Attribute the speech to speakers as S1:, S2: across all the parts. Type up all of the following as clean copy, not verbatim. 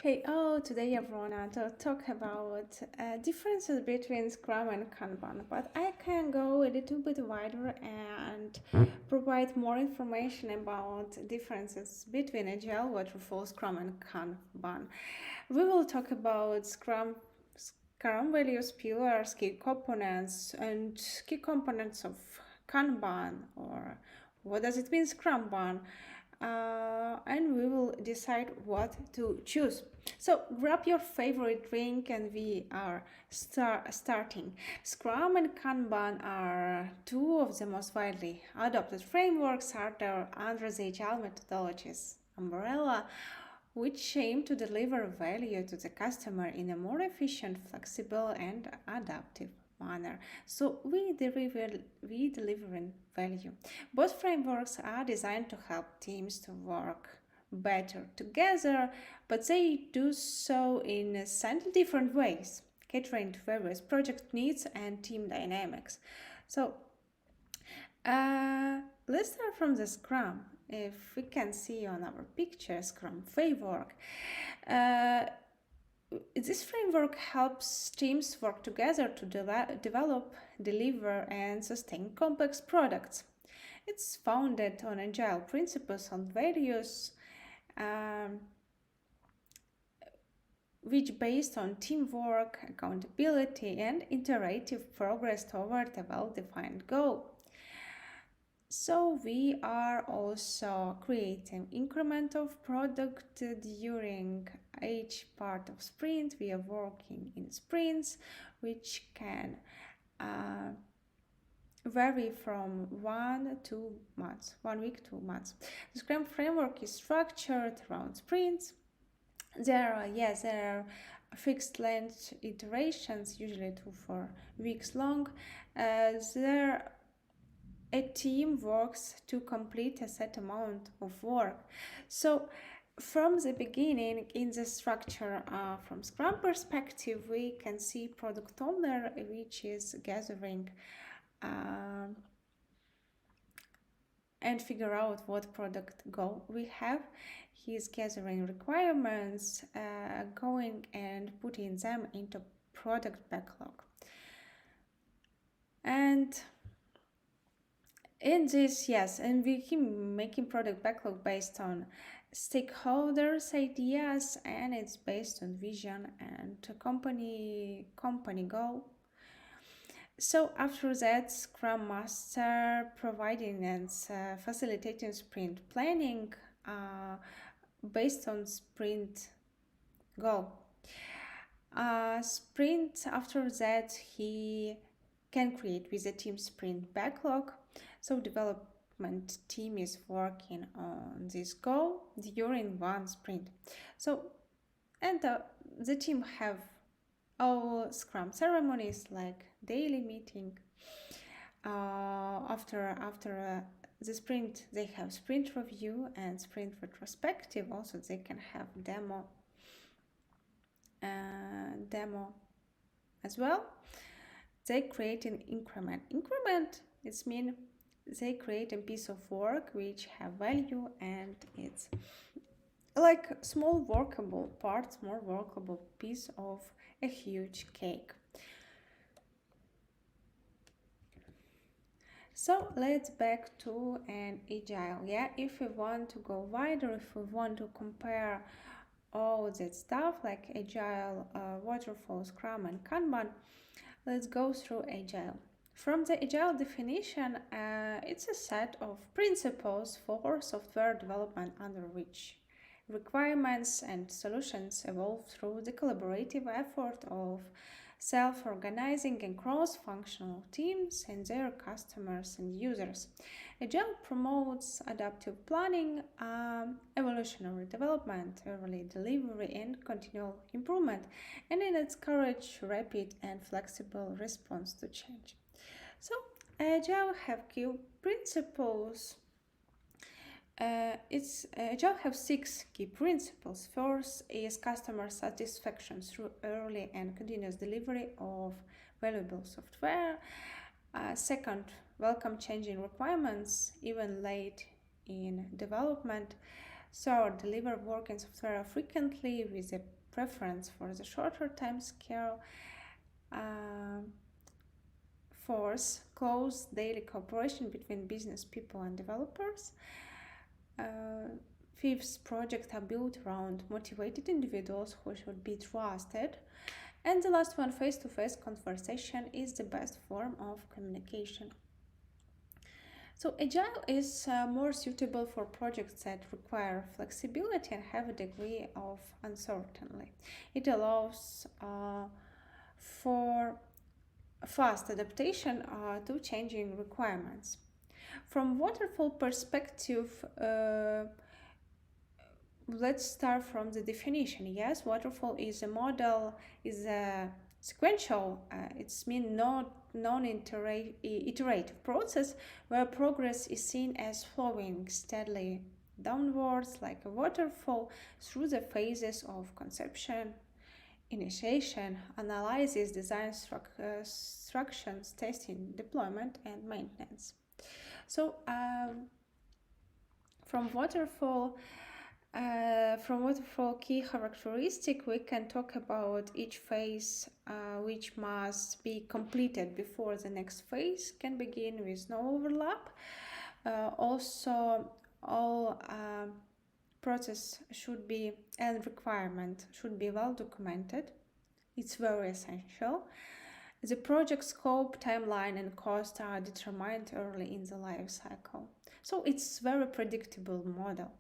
S1: Today everyone to talk about differences between Scrum and Kanban, but I can go a little bit wider and provide more information about differences between Agile, Waterfall, Scrum, and Kanban. We will talk about Scrum values, pillars, key components, and key components of Kanban, or what does it mean, Scrumban? And we will decide what to choose. So grab your favorite drink and we are starting. Scrum and Kanban are two of the most widely adopted frameworks under the Agile methodologies umbrella, which aim to deliver value to the customer in a more efficient, flexible, and adaptive manner. So we delivering value. Both frameworks are designed to help teams to work better together, but they do so in slightly different ways, catering to various project needs and team dynamics. So let's start from the Scrum. If we can see on our picture, Scrum framework. This framework helps teams work together to develop, deliver, and sustain complex products. It's founded on agile principles and values, which based on teamwork, accountability, and iterative progress toward a well-defined goal. So we are also creating increment of product during each part of sprint. We are working in sprints, which can vary from 1 week to months. The Scrum framework is structured around sprints. There are fixed length iterations, usually 2-4 weeks long. A team works to complete a set amount of work. So from the beginning in the structure, from Scrum perspective, we can see product owner, which is gathering and figure out what product goal we have. He's gathering requirements, going and putting them into product backlog. And in this, and we keep making product backlog based on stakeholders' ideas, and it's based on vision and company goal. So after that, Scrum Master providing and facilitating sprint planning based on sprint goal. Sprint after that, he can create with the team sprint backlog. So development team is working on this goal during one sprint. So, and the team have all Scrum ceremonies like daily meeting. After the sprint, they have sprint review and sprint retrospective. Also, they can have demo as well. They create an increment. Increment, it means they create a piece of work which have value, and it's like small workable parts, more workable piece of a huge cake. So let's back to an agile. If we want to go wider, if we want to compare all that stuff like agile, waterfall, Scrum, and Kanban, let's go through agile. From the agile definition, it's a set of principles for software development under which requirements and solutions evolve through the collaborative effort of self-organizing and cross-functional teams and their customers and users. Agile promotes adaptive planning, evolutionary development, early delivery, and continual improvement, and it encourages rapid and flexible response to change. So, Agile have key principles. Agile have 6 key principles. First is customer satisfaction through early and continuous delivery of valuable software. Second, welcome changing requirements even late in development. So deliver work and software frequently with a preference for the shorter time scale. Fourth, close daily cooperation between business people and developers. Fifth, projects are built around motivated individuals who should be trusted. And the last one, face-to-face conversation is the best form of communication. So Agile is more suitable for projects that require flexibility and have a degree of uncertainty. It allows for fast adaptation to changing requirements. From waterfall perspective, let's start from the definition. Yes, waterfall is a model, is a sequential, it's mean non-iterative process where progress is seen as flowing steadily downwards like a waterfall through the phases of conception, initiation, analysis, design, instructions, testing, deployment, and maintenance. So from waterfall key characteristic, we can talk about each phase which must be completed before the next phase can begin with no overlap. Also, all process should be and requirement should be well documented. It's very essential. The project scope, timeline, and cost are determined early in the life cycle. So it's very predictable model.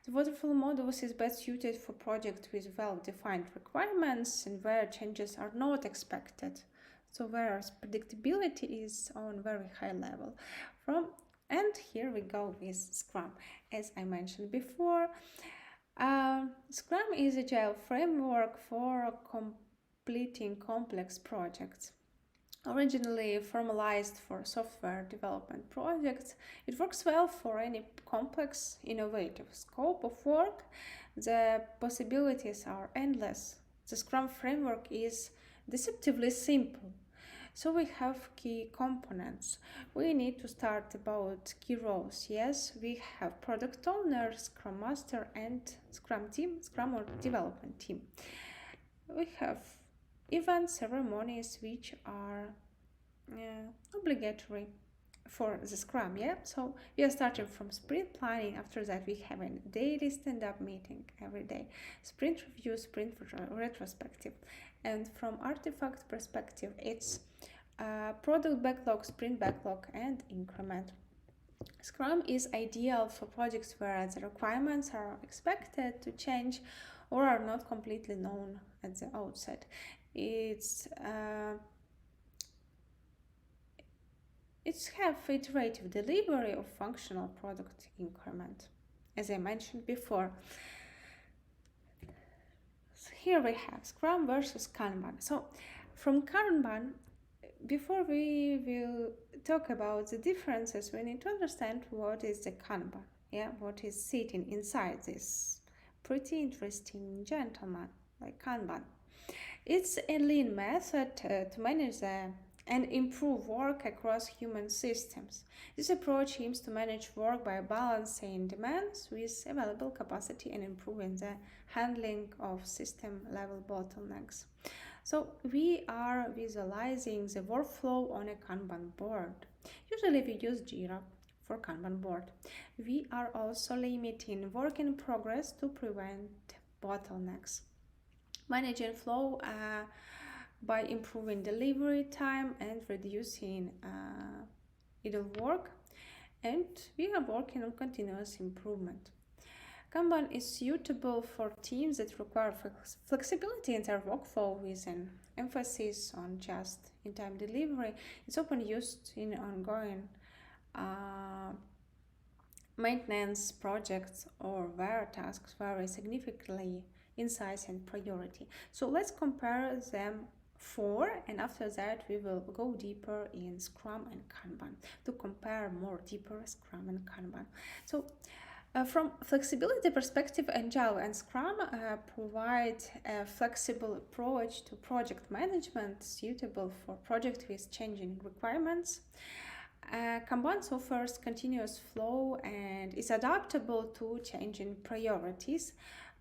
S1: The waterfall model is best suited for projects with well-defined requirements and where changes are not expected. So whereas predictability is on very high level. And here we go with Scrum. As I mentioned before, Scrum is an agile framework for completing complex projects. Originally formalized for software development projects, it works well for any complex, innovative scope of work. The possibilities are endless. The Scrum framework is deceptively simple. So we have key components. We need to start about key roles. Yes, we have product owner, Scrum master, and Scrum team, Scrum or development team. We have event ceremonies which are obligatory for the Scrum, yeah? So we are starting from sprint planning. After that, we have a daily stand-up meeting every day, sprint review, sprint retrospective. And from artifact perspective, it's product backlog, sprint backlog, and increment. Scrum is ideal for projects where the requirements are expected to change or are not completely known at the outset. It's have iterative delivery of functional product increment, as I mentioned before. So here we have Scrum versus Kanban. So from Kanban, before we will talk about the differences, we need to understand what is the Kanban, what is sitting inside this pretty interesting gentleman like Kanban. It's a lean method to manage and improve work across human systems. This approach aims to manage work by balancing demands with available capacity and improving the handling of system-level bottlenecks. So we are visualizing the workflow on a Kanban board. Usually we use Jira for Kanban board. We are also limiting work in progress to prevent bottlenecks. Managing flow by improving delivery time and reducing idle work, and we are working on continuous improvement. Kanban is suitable for teams that require flexibility in their workflow with an emphasis on just-in-time delivery. It's often used in ongoing maintenance projects or where tasks vary significantly in size and priority. So let's compare them and after that we will go deeper in Scrum and Kanban to compare more deeper Scrum and Kanban. So from flexibility perspective, Agile and Scrum provide a flexible approach to project management suitable for projects with changing requirements. Kanban offers continuous flow and is adaptable to changing priorities,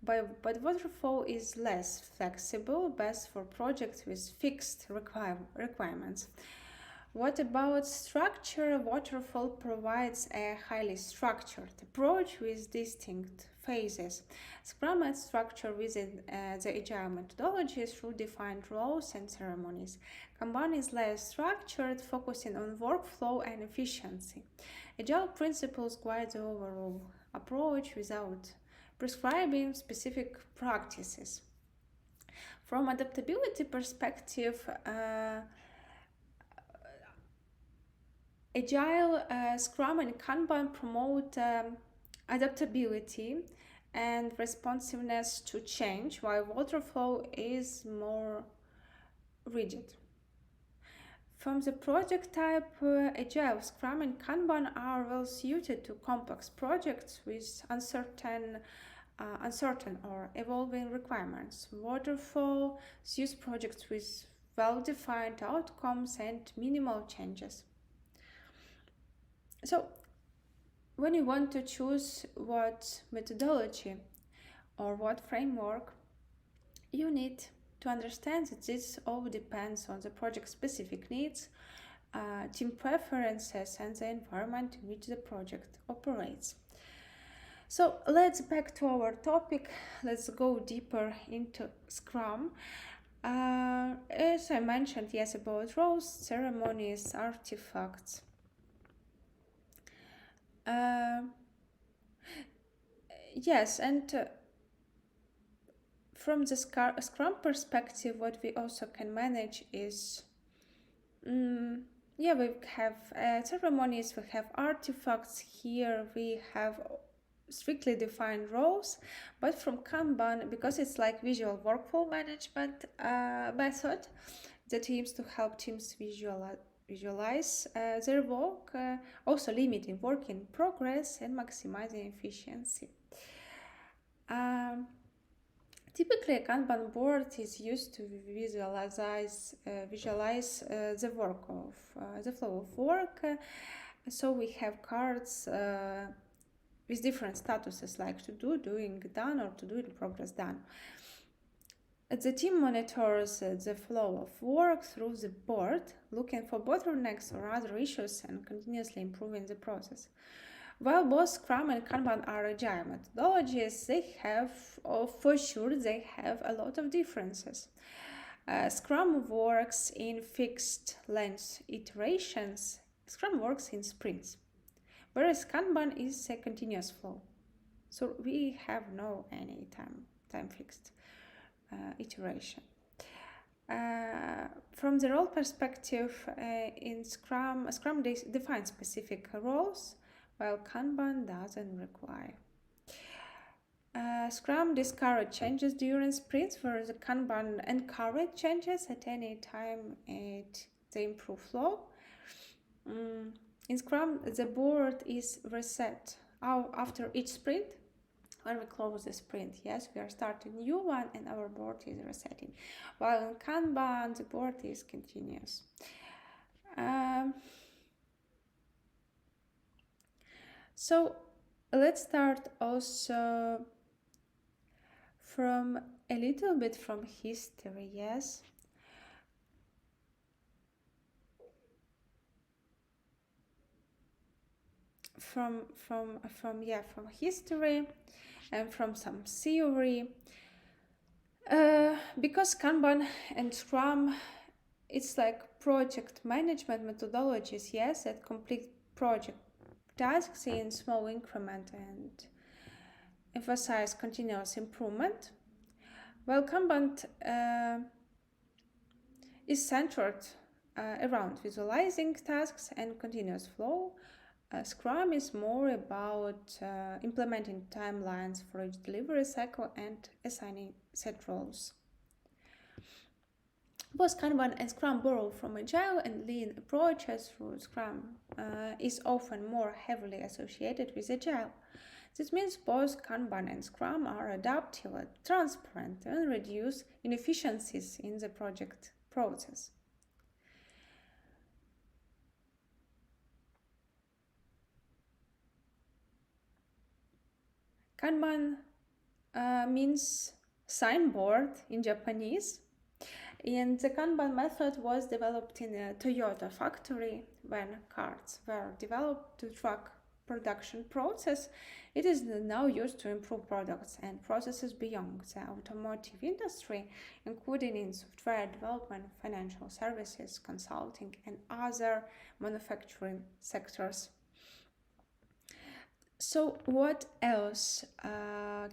S1: but Waterfall is less flexible, best for projects with fixed requirements. What about structure? Waterfall provides a highly structured approach with distinct phases. Scrum adds structure within the Agile methodology through defined roles and ceremonies. Kanban is less structured, focusing on workflow and efficiency. Agile principles guide the overall approach without prescribing specific practices. From adaptability perspective, Agile, Scrum, and Kanban promote adaptability and responsiveness to change, while Waterfall is more rigid. From the project type, Agile, Scrum, and Kanban are well suited to complex projects with uncertain or evolving requirements. Waterfall suits projects with well-defined outcomes and minimal changes. So, when you want to choose what methodology or what framework, you need to understand that this all depends on the project specific needs, team preferences, and the environment in which the project operates. So let's back to our topic. Let's go deeper into Scrum. As I mentioned, yes, about roles, ceremonies, artifacts. Yes, and from the Scrum perspective, what we also can manage is, we have ceremonies, we have artifacts here, we have strictly defined roles, but from Kanban, because it's like visual workflow management method that aims to help teams visualize their work, also limiting work in progress and maximizing efficiency. Typically, a Kanban board is used to visualize the work of the flow of work. So we have cards with different statuses like to do, doing, done, or to do in progress, done. The team monitors the flow of work through the board, looking for bottlenecks or other issues and continuously improving the process. While both Scrum and Kanban are agile methodologies, they have a lot of differences. Scrum works in fixed length iterations. Scrum works in sprints, whereas Kanban is a continuous flow. So we have no any time fixed iteration. From the role perspective, in Scrum defines specific roles, while Kanban doesn't require. Scrum discourages changes during sprints, whereas the Kanban encourages changes at any time they improve flow. In Scrum, the board is reset after each sprint. When we close the sprint, yes, we are starting a new one and our board is resetting. While in Kanban, the board is continuous. So let's start also from a little bit from history, yes. From history and from some theory. Because Kanban and Scrum, it's like project management methodologies, yes, that complete project tasks in small increment and emphasize continuous improvement. While Kanban is centered around visualizing tasks and continuous flow, Scrum is more about implementing timelines for each delivery cycle and assigning set roles. Both Kanban and Scrum borrow from Agile and Lean approaches, through Scrum is often more heavily associated with Agile. This means both Kanban and Scrum are adaptive, transparent, and reduce inefficiencies in the project process. Kanban means signboard in Japanese. And the Kanban method was developed in a Toyota factory when carts were developed to track production process. It is now used to improve products and processes beyond the automotive industry, including in software development, financial services, consulting, and other manufacturing sectors. So what else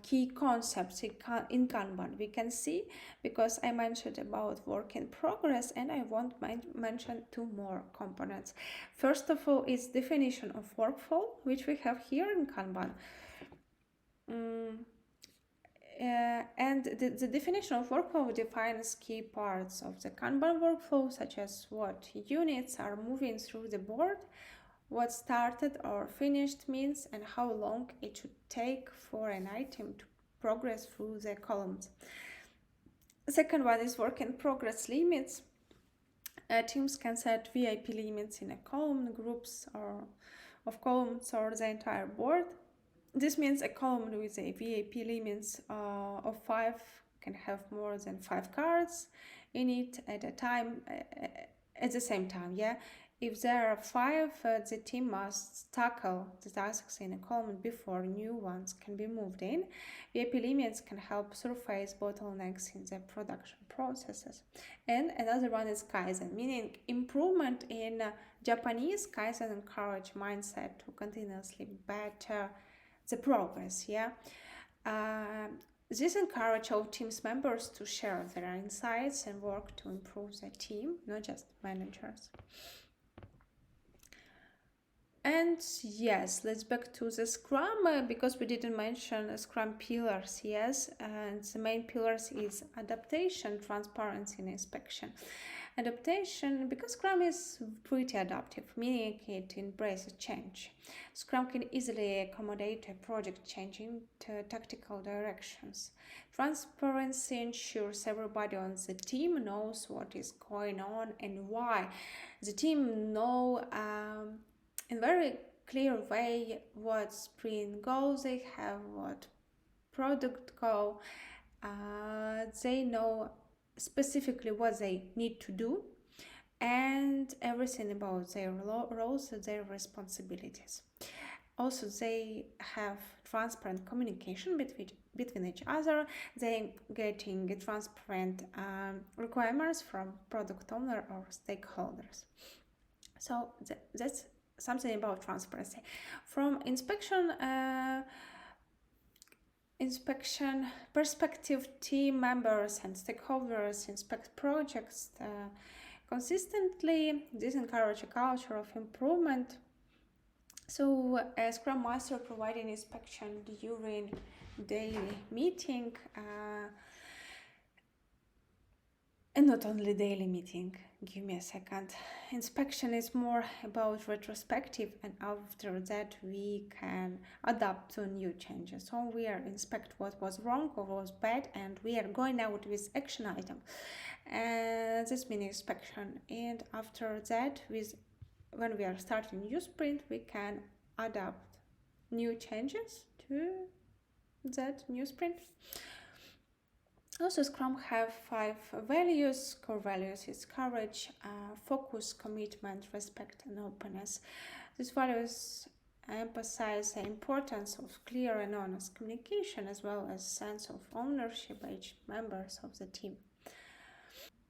S1: key concepts in Kanban we can see, because I mentioned about work in progress and I want to mention two more components. First of all is definition of workflow, which we have here in Kanban. And the definition of workflow defines key parts of the Kanban workflow, such as what units are moving through the board, what started or finished means, and how long it should take for an item to progress through the columns. The second one is work in progress limits. Teams can set VIP limits in a column, groups or of columns or the entire board. This means a column with a VIP limits of 5 can have more than 5 cards in it at a time, at the same time, yeah. If there are 5, the team must tackle the tasks in a column before new ones can be moved in. VIP limits can help surface bottlenecks in the production processes. And another one is Kaizen, meaning improvement. In Japanese, Kaizen encourage mindset to continuously better the progress, yeah. This encourages all teams members to share their insights and work to improve the team, not just managers. And yes, let's back to the Scrum, because we didn't mention Scrum pillars, yes, and the main pillars is adaptation, transparency, and inspection. Adaptation, because Scrum is pretty adaptive, meaning it embraces change. Scrum can easily accommodate a project changing to tactical directions. Transparency ensures everybody on the team knows what is going on and why. The team know in very clear way what sprint goals they have, what product goal. They know specifically what they need to do and everything about their roles and their responsibilities. Also, they have transparent communication between each other. They getting transparent requirements from product owner or stakeholders. So that's something about transparency. From inspection perspective, team members and stakeholders inspect projects consistently. This encourages a culture of improvement. So a Scrum Master providing inspection during daily meeting, and not only daily meeting. Give me a second. Inspection is more about retrospective, and after that we can adapt to new changes. So we are inspect what was wrong or was bad, and we are going out with action item. And this means inspection. And after that, when we are starting new sprint, we can adapt new changes to that new sprint. Also, Scrum have 5 values. Core values is courage, focus, commitment, respect, and openness. These values emphasize the importance of clear and honest communication, as well as sense of ownership by each members of the team.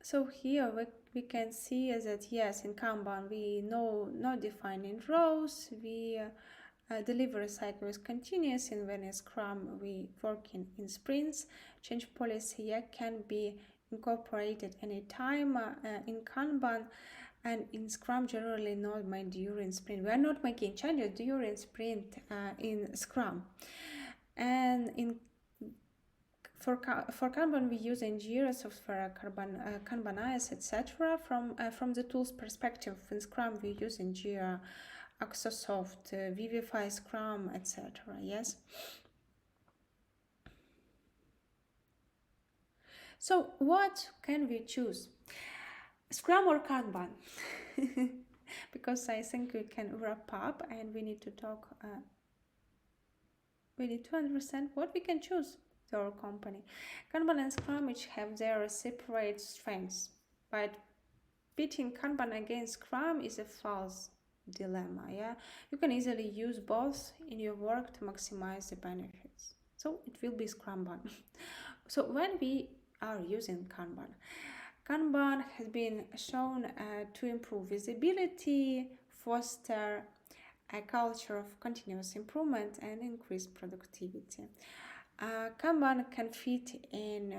S1: So here we can see that yes, in Kanban we know not defining roles, we delivery cycle is continuous, and when in Scrum we work in sprints. Change policy can be incorporated anytime in Kanban, and in Scrum generally not made during sprint. We are not making changes during sprint in Scrum. And for Kanban we use Jira software, Kanbanize, etc. From the tools perspective, in Scrum we use Jira, Axosoft, Vivify, Scrum, etc. Yes. So what can we choose? Scrum or Kanban? Because I think we can wrap up and we need to talk we need to understand what we can choose to our company. Kanban and Scrum each have their separate strengths, but pitting Kanban against Scrum is a false dilemma. Yeah, you can easily use both in your work to maximize the benefits. So it will be Scrumban. So when we are using Kanban has been shown to improve visibility, foster a culture of continuous improvement, and increase productivity. Kanban can fit in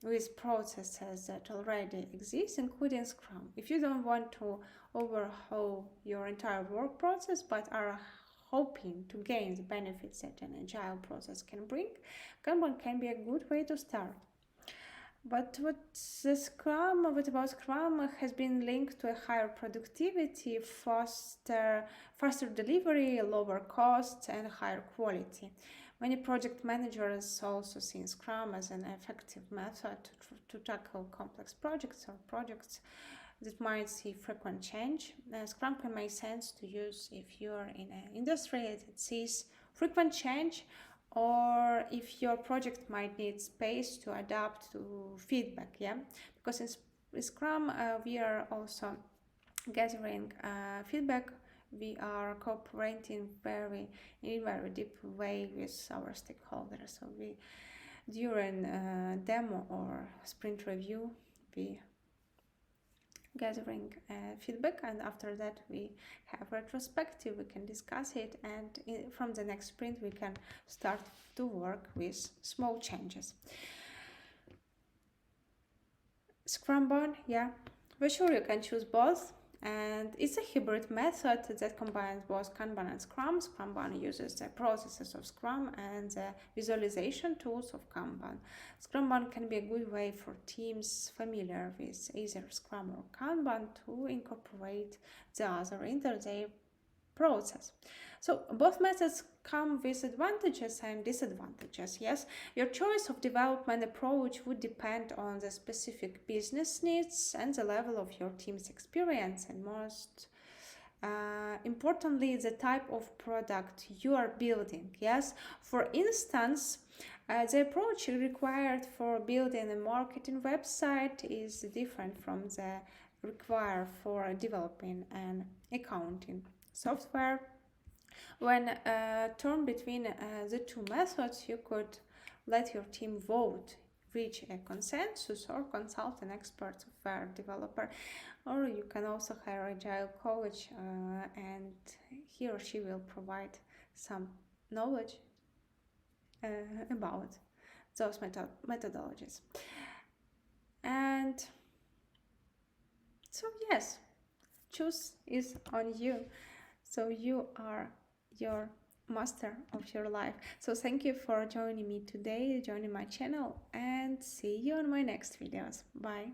S1: with processes that already exist, including Scrum. If you don't want to overhaul your entire work process but are hoping to gain the benefits that an agile process can bring, Kanban can be a good way to start. But what about Scrum has been linked to a higher productivity, faster delivery, lower costs, and higher quality. Many project managers also see Scrum as an effective method to tackle complex projects or projects that might see frequent change. Scrum can make sense to use if you're in an industry that sees frequent change, or if your project might need space to adapt to feedback. Yeah, because in Scrum we are also gathering feedback. We are cooperating in a very deep way with our stakeholders. So we, during demo or sprint review, we gathering feedback, and after that we have retrospective, we can discuss it, and from the next sprint we can start to work with small changes. Scrumban, yeah, for sure you can choose both, and it's a hybrid method that combines both Kanban and Scrum. Scrumban uses the processes of Scrum and the visualization tools of Kanban. Scrumban can be a good way for teams familiar with either Scrum or Kanban to incorporate the other into their process. So both methods come with advantages and disadvantages. Yes, your choice of development approach would depend on the specific business needs and the level of your team's experience, and most importantly, the type of product you are building. Yes, for instance, the approach required for building a marketing website is different from the required for developing an accounting software. When torn between the two methods, you could let your team vote, reach a consensus, or consult an expert software developer. Or you can also hire an agile coach, and he or she will provide some knowledge about those methodologies. And so, yes, choose is on you. So you are your master of your life. So thank you for joining me today, joining my channel, and see you on my next videos. Bye.